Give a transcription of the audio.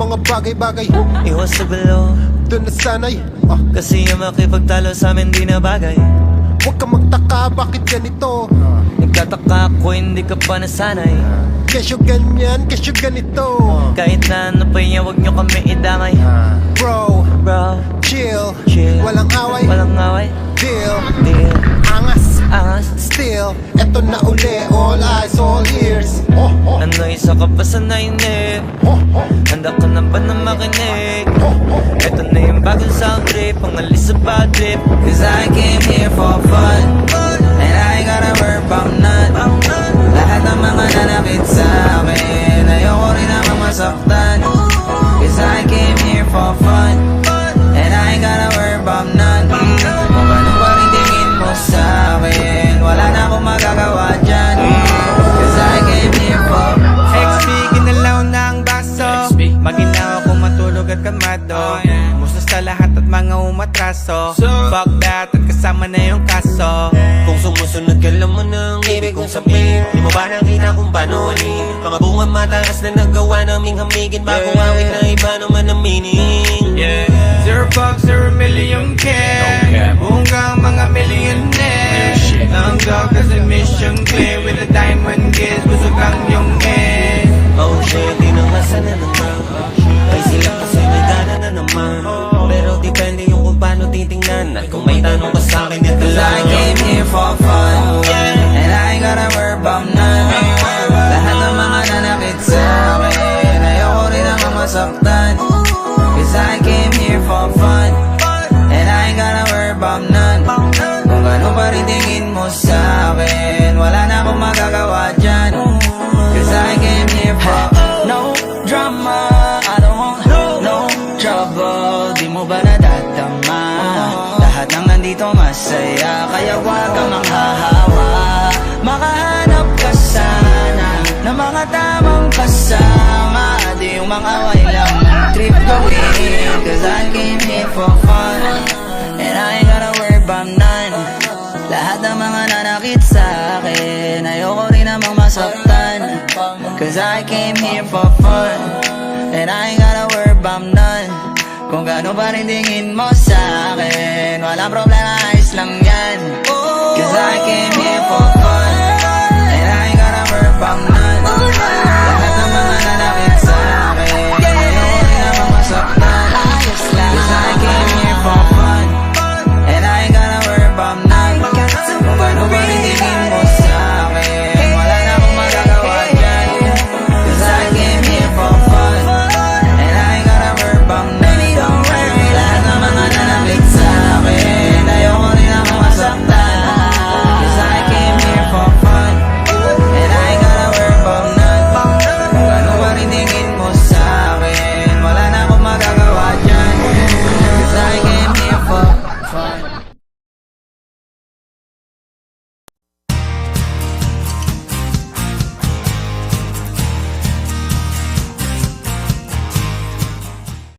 mga bagay-bagay. Iwas sa gulo, Doon na sanay, kasi yung makipagtalo sa amin di na bagay. huwag ka magtaka bakit ganito. Nagtataka ako hindi ka pa nasanay. Kesyo ganyan, kesyo ganito. Kahit na ano pa yan, huwag nyo kami idamay. Bro, Bro, chill, chill, walang away, walang away. deal, Deal, angas, angas. still. Eto na uli, all eyes, all ears. Ano isa ka pa sa nainig? Handa ka na ba na makinig? Ito na yung bagong sound trip, ang alis sa bad trip. Cause I came here for fun, and I gotta work, I'm not. Lahat ng mga nanakit sa akin, ayoko rin namang masaktan. Cause I came here for fun, and I gotta work, I'm not. Kung ano ba rin tingin mo sa akin, wala na akong magagawa dyan. Cause I came here for XP, ginalaw na ang baso. Maginaw ako matulog at kamado. Musta sa lahat at mga umatraso. Fuck that at kasama na yung kaso. Kung sumusunod ka lang mo ng ibig kong sabihin, di mo ba nakita kung paano alin? Mga bunga mataas na nagawa naming hamigin, bagong awit na iba naman ang meaning. Yeah. Zero bucks, 0 million care. Bunggang mga millionaire. Ang dog kasi mission clear. With the diamond gears, busog ang yung head. Oh shit, tinangasan na naman. Ay sila kasi may gana na naman. Pero depende yung kung paano titingnan. At kung may tanong ka sa akin, ito Cause I lang. came here for fun, and I gotta work, I'm not. Lahat ng mga nanakit sa akin, ayoko rin naman masaktan. Cause I came here for fun, and I gotta work, I'm not. Kung ano pa rin tingin mo sa akin, wala na akong magagawa dyan. Cause I came here for no drama, I don't want no trouble. Di mo ba nadadama? Lahat ng nandito masaya, kaya wag kang manghahawa. Makahanap ka sana ng mga tamang kasama, di yung mga away lang trip gawin. Cause I came here for fun, and I ain't gotta worry about none. Lahat ng mga nanakit sa akin, ayoko rin namang masaktan. Cause I came here for fun, and I ain't gotta worry about none. Kung gaano pa rin tingin mo sa akin, walang problema, ayos lang yan. Cause I came here for fun, and I ain't gotta worry about none.